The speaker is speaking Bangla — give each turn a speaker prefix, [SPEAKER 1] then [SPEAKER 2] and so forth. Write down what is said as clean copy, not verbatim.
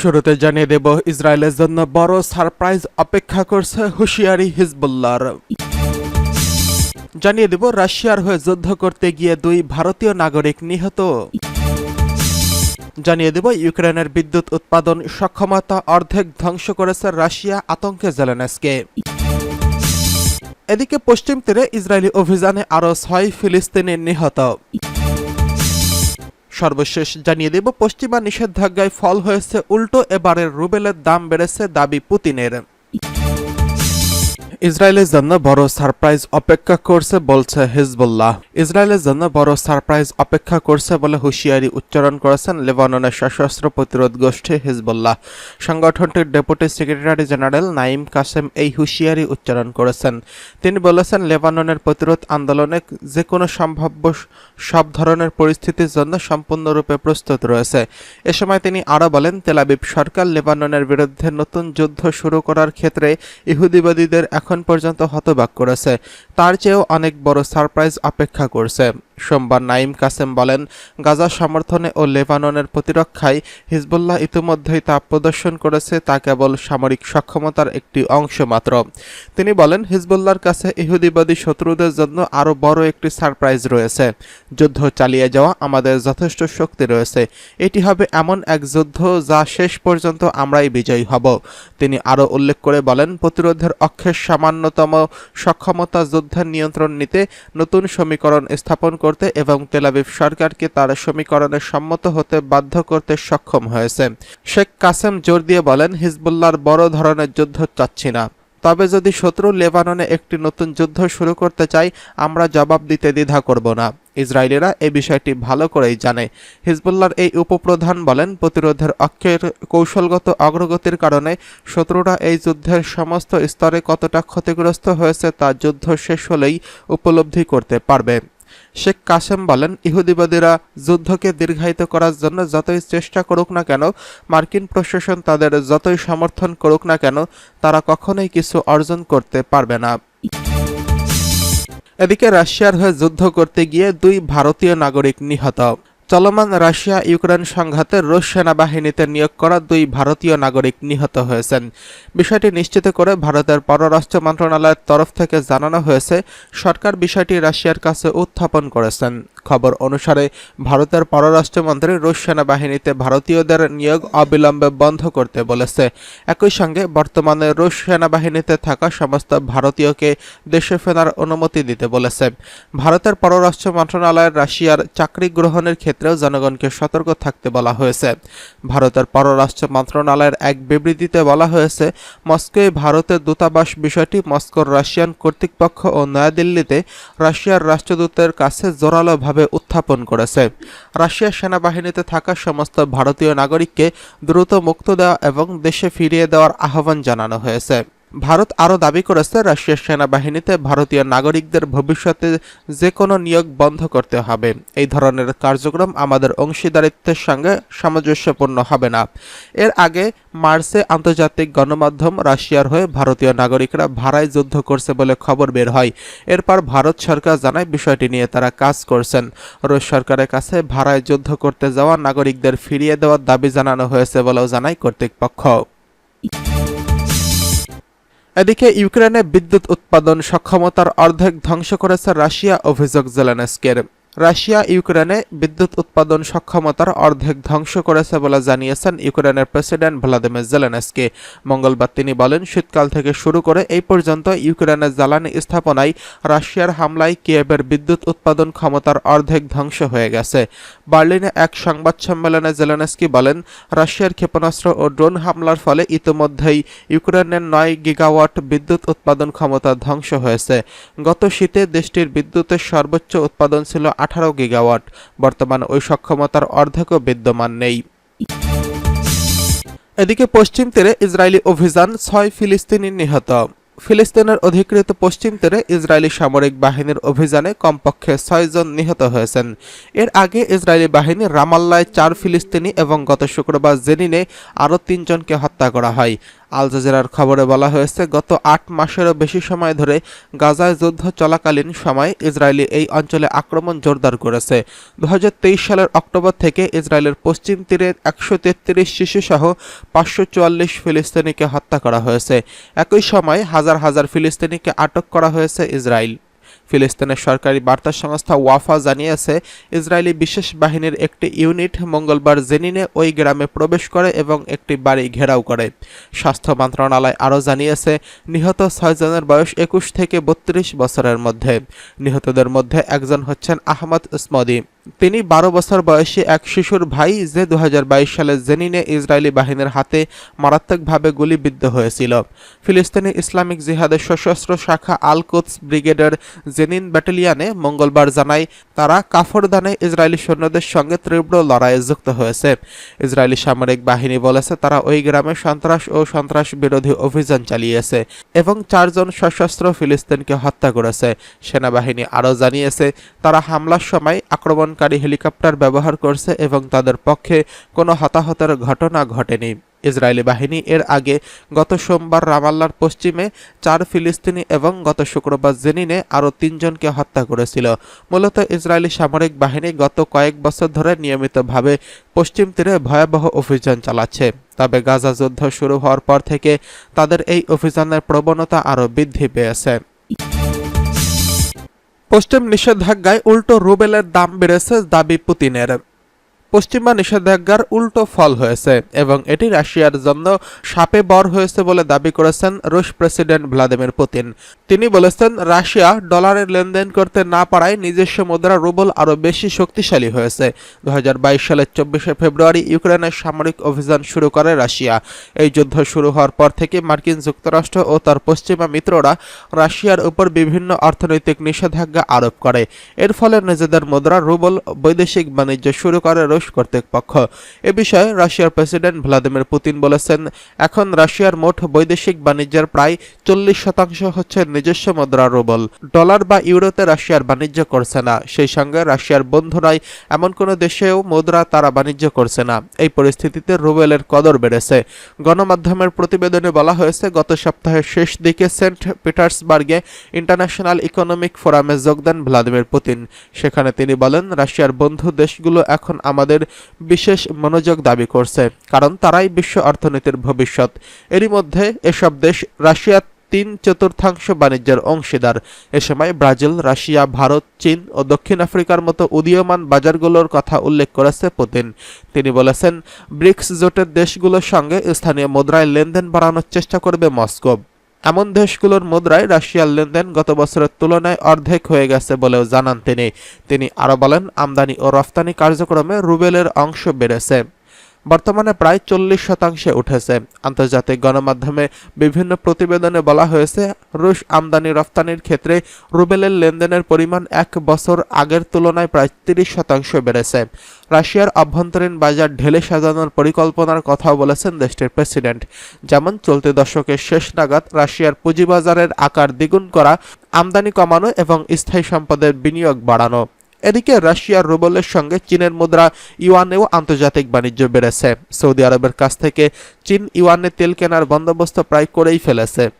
[SPEAKER 1] শুরুতে জানিয়ে দেব, ইসরায়েলের জন্য বড় সারপ্রাইজ অপেক্ষা করছে, হুঁশিয়ারি হিজবুল্লাহর। জানিয়ে দেব, রাশিয়ার হয়ে যুদ্ধ করতে গিয়ে 2 ভারতীয় নাগরিক নিহত। জানিয়ে দেব, ইউক্রেনের বিদ্যুৎ উৎপাদন সক্ষমতা অর্ধেক ধ্বংস করেছে রাশিয়া, আতঙ্কে জেলেনস্কি। এদিকে পশ্চিম তীরে ইসরায়েলি অভিযানে আরও 6 ফিলিস্তিনি নিহত। সর্বশেষ জানিয়ে দেব, পশ্চিমা নিষেধাজ্ঞায় ফল হয়েছে উল্টো, এবারের রুবেলের দাম বেড়েছে, দাবি পুতিনের। ইসরায়েলের জন্য বড় সারপ্রাইজ অপেক্ষা করছে বলছে হিজবুল্লাহ। ইসরায়েলের জন্য বড় সারপ্রাইজ অপেক্ষা করছে বলে হুঁশিয়ারি উচ্চারণ করেছেন লেবাননের সশস্ত্র প্রতিরোধ গোষ্ঠী হিজবুল্লাহ। সংগঠনটির deputy secretary general Naim Qassem এই হুঁশিয়ারি উচ্চারণ করেছেন। তিনি বলেছেন, লেবাননের প্রতিরোধ আন্দোলনে যে কোনো সম্ভাব্য সব ধরনের পরিস্থিতির জন্য সম্পূর্ণরূপে প্রস্তুত রয়েছে। এ সময় তিনি আরও বলেন, তেল আবিব সরকার লেবাননের বিরুদ্ধে নতুন যুদ্ধ শুরু করার ক্ষেত্রে ইহুদিবাদীদের এখন পর্যন্ত হতবাক করেছে, তার চেয়েও অনেক বড় সারপ্রাইজ অপেক্ষা করছে। সোমবার নাইম কাসেম বলেন, গাজা সমর্থনে ও লেবাননের প্রতিরক্ষায় হিজবুল্লাহ ইতিমধ্যেই তা প্রদর্শন করেছে, তা কেবল সামরিক সক্ষমতার একটি অংশ মাত্র। তিনি বলেন, হিজবুল্লাহর কাছে ইহুদিবাদী শত্রুদের জন্য আরও বড় একটি সারপ্রাইজ রয়েছে। যুদ্ধ চালিয়ে যাওয়া আমাদের যথেষ্ট শক্তি রয়েছে। এটি হবে এমন এক যুদ্ধ যা শেষ পর্যন্ত আমরাই বিজয়ী হব। তিনি আরও উল্লেখ করে বলেন, প্রতিরোধের অক্ষের সামান্যতম সক্ষমতা যুদ্ধের নিয়ন্ত্রণ নিতে, নতুন সমীকরণ স্থাপন করতে এবং তেল আবিব সরকারকে তার সমীকরণে সম্মত হতে বাধ্য করতে সক্ষম হয়েছে। শেখ কাসেম জোর দিয়ে বলেন, হিজবুল্লাহর বড় ধরনের যুদ্ধ চাচ্ছি না, তবে যদি শত্রু লেবাননে একটি নতুন যুদ্ধ শুরু করতে চায়, আমরা জবাব দিতে দ্বিধা করব না। ইসরায়েলিরা এই বিষয়টি ভালো করেই জানে। হিজবুল্লাহর এই উপপ্রধান বলেন, প্রতিরোধের অক্ষের কৌশলগত অগ্রগতির কারণে শত্রুরা এই যুদ্ধের সমস্ত স্তরে কতটা ক্ষতিগ্রস্ত হয়েছে তা যুদ্ধ শেষ হলেই উপলব্ধি করতে পারবে। শেখ কাসেম বলেন, ইহুদিবাদীরা যুদ্ধকে দীর্ঘায়িত করার জন্য যতই চেষ্টা করুক না কেন, মার্কিন প্রশাসন তাদের যতই সমর্থন করুক না কেন, তারা কখনোই কিছু অর্জন করতে পারবে না। এদিকে রাশিয়ার হয়ে যুদ্ধ করতে গিয়ে 2 ভারতীয় নাগরিক নিহত। চলমান রাশিয়া ইউক্রেন সংঘাতে রুশ সেনাবাহিনীতে নিয়োগ করা 2 ভারতীয় নাগরিক নিহত হয়েছেন। বিষয়টি নিশ্চিত করে ভারতের পররাষ্ট্র মন্ত্রণালয়ের তরফ থেকে জানানো হয়েছে, সরকার বিষয়টি রাশিয়ার কাছে উত্থাপন করেছেন। খবর অনুসারে ভারতের পররাষ্ট্রমন্ত্রী রুশ সেনাবাহিনীতে ভারতীয়দের নিয়োগ অবিলম্বে বন্ধ করতে বলেছে। একই সঙ্গে বর্তমানে রুশ সেনাবাহিনীতে থাকা সমস্ত ভারতীয়কে দেশে ফেরার অনুমতি দিতে বলেছে। ভারতের পররাষ্ট্র মন্ত্রণালয়ের রাশিয়ার চাকরি গ্রহণের ক্ষেত্রেও জনগণকে সতর্ক থাকতে বলা হয়েছে। ভারতের পররাষ্ট্র মন্ত্রণালয়ের এক বিবৃতিতে বলা হয়েছে, মস্কোয় ভারতের দূতাবাস বিষয়টি মস্কোর রাশিয়ান কর্তৃপক্ষ ও নয়াদিল্লিতে রাশিয়ার রাষ্ট্রদূতের কাছে জোরালোভাবে উত্থাপন করেছে। রাশিয়ার সেনাবাহিনীতে থাকা সমস্ত ভারতীয় নাগরিককে দ্রুত মুক্ত দেওয়া এবং দেশে ফিরিয়ে দেওয়ার আহ্বান জানানো হয়েছে। ভারত আরও দাবি করেছে, রাশিয়ার সেনাবাহিনীতে ভারতীয় নাগরিকদের ভবিষ্যতে যে কোনো নিয়োগ বন্ধ করতে হবে। এই ধরনের কার্যক্রম আমাদের অংশীদারিত্বের সঙ্গে সামঞ্জস্যপূর্ণ হবে না। এর আগে মার্চে আন্তর্জাতিক গণমাধ্যম রাশিয়ার হয়ে ভারতীয় নাগরিকরা ভাড়ায় যুদ্ধ করছে বলে খবর বের হয়। এরপর ভারত সরকার জানায়, বিষয়টি নিয়ে তারা কাজ করছেন। রুশ সরকারের কাছে ভাড়ায় যুদ্ধ করতে যাওয়া নাগরিকদের ফিরিয়ে দেওয়ার দাবি জানানো হয়েছে বলেও জানায় কর্তৃপক্ষ। এদিকে ইউক্রেনে বিদ্যুৎ উৎপাদন সক্ষমতার অর্ধেক ধ্বংস করেছে রাশিয়া, অভিযোগ জেলেনস্কির। রাশিয়া ইউক্রেনে বিদ্যুৎ উৎপাদন সক্ষমতার অর্ধেক ধ্বংস করেছে বলে জানিয়েছেন ইউক্রেনের প্রেসিডেন্ট ভ্লাদিমির জেলেনস্কি। মঙ্গলবার তিনি বলেন, শীতকাল থেকে শুরু করে এই পর্যন্ত ইউক্রেনের জ্বালানি স্থাপনায় রাশিয়ার হামলায় কিয়েভের বিদ্যুৎ উৎপাদন ক্ষমতার অর্ধেক ধ্বংস হয়ে গেছে। বার্লিনে এক সংবাদ সম্মেলনে জেলেনস্কি বলেন, রাশিয়ার ক্ষেপণাস্ত্র ও ড্রোন হামলার ফলে ইতিমধ্যেই ইউক্রেনের 9 গিগাওয়াট বিদ্যুৎ উৎপাদন ক্ষমতা ধ্বংস হয়েছে। গত শীতে দেশটির বিদ্যুতের সর্বোচ্চ উৎপাদন ছিল 18 গিগাওয়াট। বর্তমানে ওই সক্ষমতার অর্ধেকও বিদ্যমান নেই। এদিকে পশ্চিম তীরে ইসরায়েলি অভিযান, 6 ফিলিস্তিনি নিহত। ফিলিস্তিনের অধিকৃত পশ্চিম তীরে ইসরায়েলি সামরিক বাহিনীর অভিযানে কমপক্ষে 6 জন নিহত হয়েছেন। এর আগে ইসরায়েলি বাহিনী রামাল্লায় 4 ফিলিস্তিনি এবং গত শুক্রবার জেনিনে আরও 3 জনকে হত্যা করা হয়। আল জাজিরার খবরে বলা হয়েছে, গত ৮ মাসেরও বেশি সময় ধরে গাজায় যুদ্ধ চলাকালীন সময় ইসরায়েলি এই অঞ্চলে আক্রমণ জোরদার করেছে। ২০২৩ সালের অক্টোবর থেকে ইসরায়েলের পশ্চিম তীরে ১৩৩ শিশুসহ ৫৪৪ ফিলিস্তিনিকে হত্যা করা হয়েছে। একই সময় হাজার হাজার ফিলিস্তিনিকে আটক করা হয়েছে ইসরায়েল। ফিলিস্তিনের সরকারি বার্তা সংস্থা ওয়াফা জানিয়েছে, ইসরায়েলি বিশেষ বাহিনীর একটি ইউনিট মঙ্গলবার জেনিনে ওই গ্রামে প্রবেশ করে এবং একটি বাড়ি ঘেরাও করে। স্বাস্থ্য মন্ত্রণালয় আরও জানিয়েছে, নিহত ৬ জনের বয়স ২১ থেকে ৩২ বছরের মধ্যে। নিহতদের মধ্যে একজন হচ্ছেন আহমদ ইসমদি। তিনি ১২ বছর বয়সী এক শিশুর ভাই, যে ২০২২ সালে জেনিনে ইসরায়েলি বাহিনীর হাতে মারাত্মকভাবে গুলিবিদ্ধ হয়েছিল। ফিলিস্তিনি ইসলামিক জিহাদের সশস্ত্র শাখা আল কুদস ব্রিগেডের জেনিন ব্যাটালিয়নে মঙ্গলবার জানায়, তারা কাফরদানে ইসরায়েলি সৈন্যদের সঙ্গে তীব্র লড়াইয়ে যুক্ত হয়েছে। ইসরায়েলি সামরিক বাহিনী বলেছে, তারা ওই গ্রামে সন্ত্রাস ও সন্ত্রাস বিরোধী অভিযান চালিয়েছে এবং ৪ জন সশস্ত্র ফিলিস্তিনকে হত্যা করেছে। সেনাবাহিনী আরও জানিয়েছে, তারা হামলার সময় আক্রমণকারী হেলিকপ্টার ব্যবহার করছে এবং তাদের পক্ষে কোনো হতাহতের ঘটনা ঘটেনি। ইসরায়েলি বাহিনী এর আগে গত সোমবার রামাল্লার পশ্চিমে ৪ ফিলিস্তিনি এবং গত শুক্রবার জেনিনে আরও ৩ জনকে হত্যা করেছিল। মূলত ইসরায়েলি সামরিক বাহিনী গত কয়েক বছর ধরে নিয়মিতভাবে পশ্চিম তীরে ভয়াবহ অভিযান চালাচ্ছে। তবে গাজা যুদ্ধ শুরু হওয়ার পর থেকে তাদের এই অভিযানের প্রবণতা আরও বৃদ্ধি পেয়েছে। পশ্চিম নিষেধাজ্ঞায় উল্টো রুবেলের দাম বেড়েছে, দাবি পুতিনের। পশ্চিমা নিষেধাজ্ঞার উল্টো ফল হয়েছে এবং এটি রাশিয়ার জন্য শাপে বর হয়েছে বলে দাবি করেছেন রুশ প্রেসিডেন্ট ভ্লাদিমির পুতিন। তিনি বলেছেন, রাশিয়া ডলারের লেনদেন করতে না পারায় নিজস্ব মুদ্রা রুবল আরও বেশি শক্তিশালী হয়েছে। ২০২২ সালের ২৪শে ফেব্রুয়ারি ইউক্রেনের সামরিক অভিযান শুরু করে রাশিয়া। এই যুদ্ধ শুরু হওয়ার পর থেকে মার্কিন যুক্তরাষ্ট্র ও তার পশ্চিমা মিত্ররা রাশিয়ার উপর বিভিন্ন অর্থনৈতিক নিষেধাজ্ঞা আরোপ করে। এর ফলে নিজেদের মুদ্রা রুবল বৈদেশিক বাণিজ্য শুরু করে রুশ কর্তৃপক্ষ। এ বিষয়ে রাশিয়ার প্রেসিডেন্ট ভ্লাদিমির পুতিন বলেছেন, এখন রাশিয়ার মোট বৈদেশিক বাণিজ্যের প্রায় ৪০% হচ্ছে নিজস্ব মুদ্রা রুবল। ডলার বা ইউরোতে রাশিয়ার বাণিজ্য করছে না। সেই সঙ্গে রাশিয়ার বন্ধু নয় এমন কোনো দেশেও মুদ্রা তারা বাণিজ্য করছে না। এই পরিস্থিতিতে রুবেলের কদর বেড়েছে। গণমাধ্যমের প্রতিবেদনে বলা হয়েছে, গত সপ্তাহের শেষ দিকে সেন্ট পিটার্সবার্গে ইন্টারন্যাশনাল ইকোনমিক ফোরামে যোগ দেন ভ্লাদিমির পুতিন। সেখানে তিনি বলেন, রাশিয়ার বন্ধু দেশগুলো এখন আমাদের বিশেষ মনোযোগ দাবি করছে, কারণ তারাই বিশ্ব অর্থনীতির ভবিষ্যৎ। এরই মধ্যে এসব দেশ রাশিয়ার ৩/৪ বাণিজ্যের অংশীদার। এ সময় ব্রাজিল, রাশিয়া, ভারত, চীন ও দক্ষিণ আফ্রিকার মতো উদীয়মান বাজারগুলোর কথা উল্লেখ করেছে পুতিন। তিনি বলেছেন, ব্রিক্স জোটের দেশগুলোর সঙ্গে স্থানীয় মুদ্রায় লেনদেন বাড়ানোর চেষ্টা করবে মস্কো। এমন দেশগুলোর মুদ্রায় রাশিয়ার লেনদেন গত বছরের তুলনায় অর্ধেক হয়ে গেছে বলেও জানান তিনি আরও বলেন, আমদানি ও রফতানি কার্যক্রমে রুবেলের অংশ বেড়েছে। বর্তমানে প্রায় ৪০% উঠেছে। আন্তর্জাতিক গণমাধ্যমে বিভিন্ন প্রতিবেদনে বলা হয়েছে, রুশ আমদানি রফতানির ক্ষেত্রে রুবেলের লেনদেনের পরিমাণ ১ বছর আগের তুলনায় প্রায় ৩০% বেড়েছে। রাশিয়ার অভ্যন্তরীণ বাজার ঢেলে সাজানোর পরিকল্পনার কথাও বলেছেন দেশটির প্রেসিডেন্ট, যেমন চলতি দশকের শেষ নাগাদ রাশিয়ার পুঁজিবাজারের আকার দ্বিগুণ করা, আমদানি কমানো এবং স্থায়ী সম্পদের বিনিয়োগ বাড়ানো। এদিকে রাশিয়ার রুবলের সঙ্গে চীনের মুদ্রা ইউয়ানেও আন্তর্জাতিক বাণিজ্য বেড়েছে। সৌদি আরবের কাছ থেকে চীন ইউয়ানে তেল কেনার বন্দোবস্ত প্রায় করেই ফেলেছে।